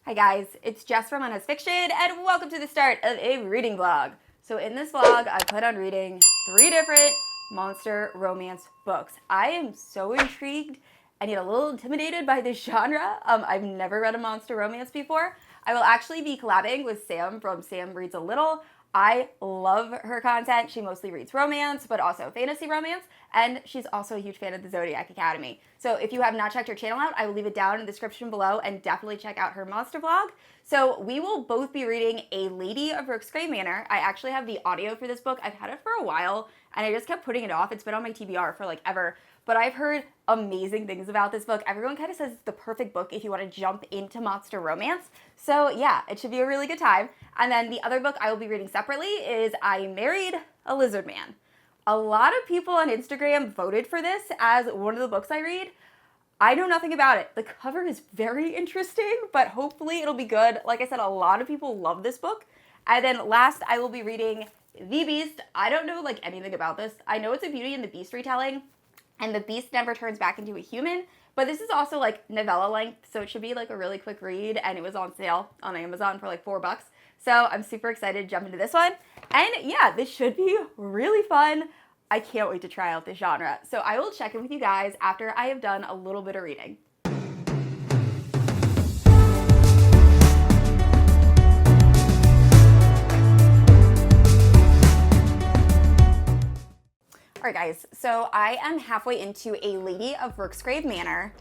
Hi guys, it's Jess from Honest Fiction, and welcome to the start of a reading vlog. So in this vlog, I plan on reading 3 different monster romance books. I am so intrigued and yet a little intimidated by this genre. I've never read a monster romance before. I will actually be collabing with Sam from Sam Reads a Little. I love her content. She mostly reads romance, but also fantasy romance, and she's also a huge fan of the Zodiac Academy. So if you have not checked her channel out, I will leave it down in the description below, and definitely check out her monster vlog. So we will both be reading A Lady of Rooksgrave Manor. I actually have the audio for this book. I've had it for a while, and I just kept putting it off. It's been on my TBR for like ever, but I've heard amazing things about this book. Everyone kind of says it's the perfect book if you want to jump into monster romance. So yeah, it should be a really good time. And then the other book I will be reading separately is I Married a Lizardman. A lot of people on Instagram voted for this as one of the books I read. I know nothing about it. The cover is very interesting, but hopefully it'll be good. Like I said, a lot of people love this book. And then last, I will be reading The Beast. I don't know like anything about this. I know it's a Beauty and the Beast retelling, and the beast never turns back into a human, but this is also like novella length, so it should be like a really quick read, and it was on sale on Amazon for like $4. So I'm super excited to jump into this one. And yeah, this should be really fun. I can't wait to try out this genre. So I will check in with you guys after I have done a little bit of reading. Alright guys, so I am halfway into A Lady of Rooksgrave Manor,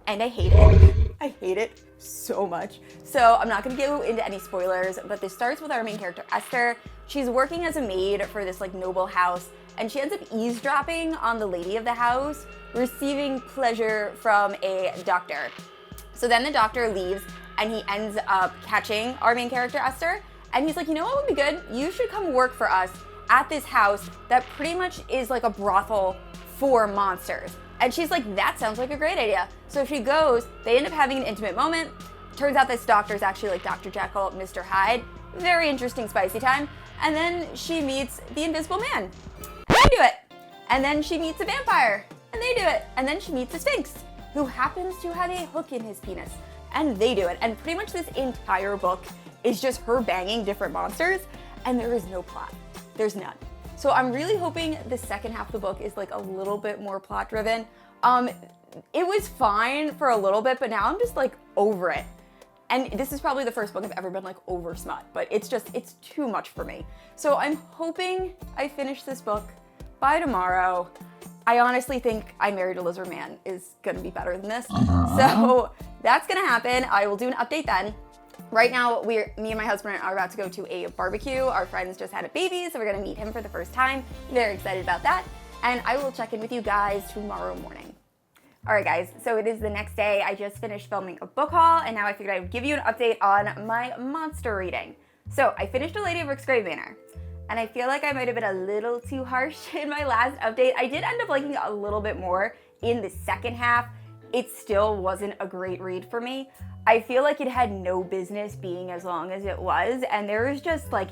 and I hate it. I hate it so much. So I'm not going to go into any spoilers, but this starts with our main character, Esther. She's working as a maid for this like noble house, and she ends up eavesdropping on the lady of the house, receiving pleasure from a doctor. So then the doctor leaves, and he ends up catching our main character, Esther, and he's like, you know what would be good? You should come work for us at this house that pretty much is like a brothel for monsters. And she's like, that sounds like a great idea. So she goes, they end up having an intimate moment. Turns out this doctor is actually like Dr. Jekyll, Mr. Hyde. Very interesting, spicy time. And then she meets the Invisible Man, and they do it. And then she meets a vampire, and they do it. And then she meets a Sphinx, who happens to have a hook in his penis, and they do it. And pretty much this entire book is just her banging different monsters, and there is no plot. There's none. So I'm really hoping the second half of the book is like a little bit more plot driven. It was fine for a little bit, but now I'm just like over it. And this is probably the first book I've ever been like over smut, but it's too much for me. So I'm hoping I finish this book by tomorrow. I honestly think I Married a Lizardman is gonna be better than this. So that's gonna happen. I will do an update then. Right now, me and my husband are about to go to a barbecue. Our friends just had a baby, so we're gonna meet him for the first time. Very excited about that. And I will check in with you guys tomorrow morning. All right, guys, so it is the next day. I just finished filming a book haul, and now I figured I would give you an update on my monster reading. So I finished A Lady of Rooksgrave Manor, and I feel like I might have been a little too harsh in my last update. I did end up liking it a little bit more in the second half. It still wasn't a great read for me. I feel like it had no business being as long as it was, and there was just like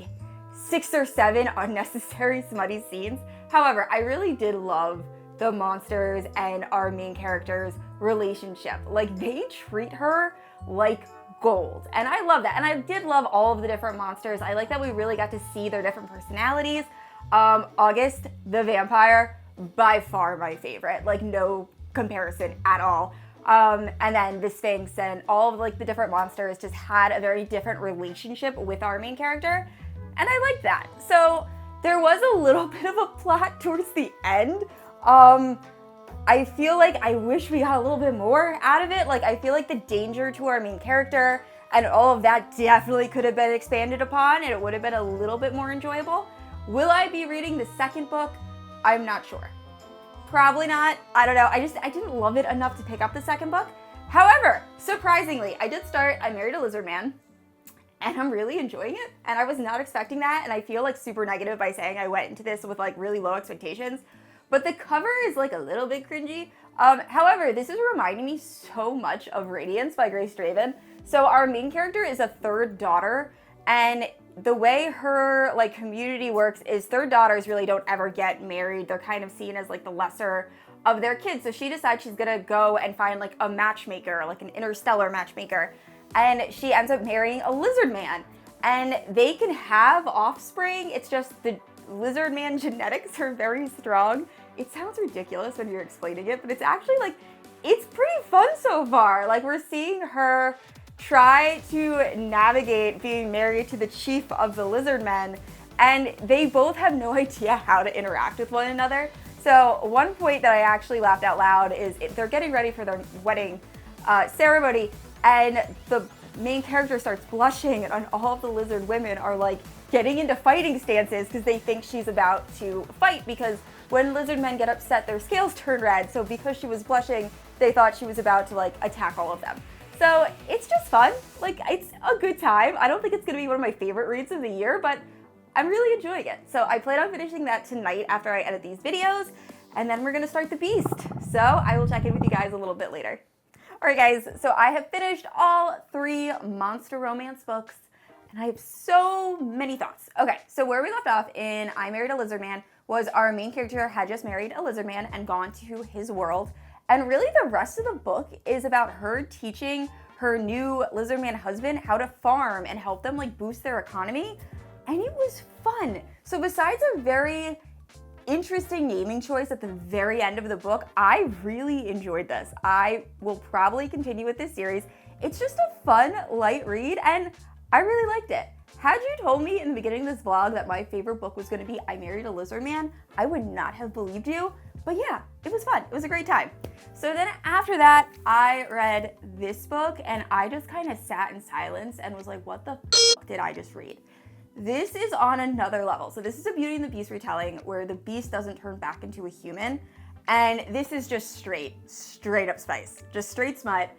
6 or 7 unnecessary smutty scenes. However, I really did love the monsters and our main character's relationship. Like, they treat her like gold, and I love that. And I did love all of the different monsters. I like that we really got to see their different personalities. August, the vampire, by far my favorite, like no comparison at all. And then the Sphinx and all of like the different monsters just had a very different relationship with our main character, and I liked that. So there was a little bit of a plot towards the end. I feel like I wish we got a little bit more out of it. Like, I feel like the danger to our main character and all of that definitely could have been expanded upon, and it would have been a little bit more enjoyable. Will I be reading the second book? I'm not sure. Probably not. I don't know. I didn't love it enough to pick up the second book. However, surprisingly, I did start I Married a Lizardman, and I'm really enjoying it, and I was not expecting that, and I feel like super negative by saying I went into this with like really low expectations. But the cover is like a little bit cringy. However, this is reminding me so much of Radiance by Grace Draven. So our main character is a third daughter, and the way her like community works is third daughters really don't ever get married. They're kind of seen as like the lesser of their kids. So she decides she's gonna go and find like a matchmaker, like an interstellar matchmaker. and she ends up marrying a Lizardman. And they can have offspring, it's just the Lizardman genetics are very strong. It sounds ridiculous when you're explaining it, but it's actually like, it's pretty fun so far. Like, we're seeing her try to navigate being married to the chief of the Lizardmen, and they both have no idea how to interact with one another. So one point that I actually laughed out loud is they're getting ready for their wedding ceremony, and the main character starts blushing, and all of the lizard women are like getting into fighting stances because they think she's about to fight, because when lizard men get upset, their scales turn red. So because she was blushing, they thought she was about to like attack all of them. So it's just fun. Like, it's a good time. I don't think it's gonna be one of my favorite reads of the year, but I'm really enjoying it. So I plan on finishing that tonight after I edit these videos, and then we're gonna start The Beast. So I will check in with you guys a little bit later. All right, guys, so I have finished all 3 monster romance books, and I have so many thoughts. Okay, so where we left off in I Married a Lizardman was our main character had just married a lizardman and gone to his world. And really the rest of the book is about her teaching her new lizardman husband how to farm and help them like boost their economy. And it was fun. So besides a very interesting naming choice at the very end of the book, I really enjoyed this. I will probably continue with this series. It's just a fun, light read, and I really liked it. Had you told me in the beginning of this vlog that my favorite book was going to be I Married a Lizardman, I would not have believed you. But yeah, it was fun. It was a great time. So then after that, I read this book, and I just kind of sat in silence and was like, what the f did I just read? This is on another level. So this is a Beauty and the Beast retelling where the beast doesn't turn back into a human. And this is just straight up spice, just straight smut.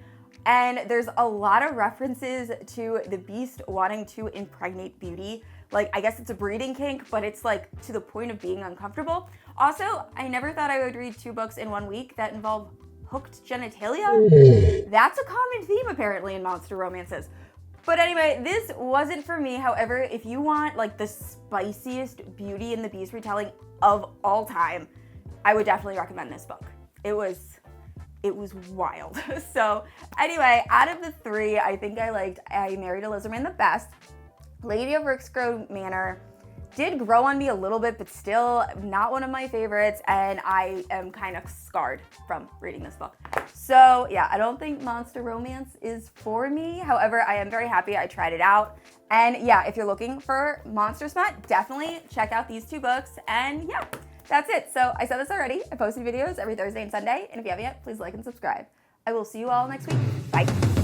And there's a lot of references to the beast wanting to impregnate Beauty. Like, I guess it's a breeding kink, but it's like to the point of being uncomfortable. Also, I never thought I would read 2 books in 1 week that involve hooked genitalia. That's a common theme apparently in monster romances. But anyway, this wasn't for me. However, if you want like the spiciest Beauty and the Beast retelling of all time, I would definitely recommend this book. It was wild. So anyway, out of the 3, I think I liked I Married a Lizardman the best. Lady of Rooksgrave Manor did grow on me a little bit, but still not one of my favorites, and I am kind of scarred from reading this book. So yeah, I don't think monster romance is for me. However, I am very happy I tried it out. And yeah, if you're looking for monster smut, definitely check out these 2 books. And yeah, that's it. So I said this already. I post new videos every Thursday and Sunday. And if you haven't yet, please like and subscribe. I will see you all next week. Bye.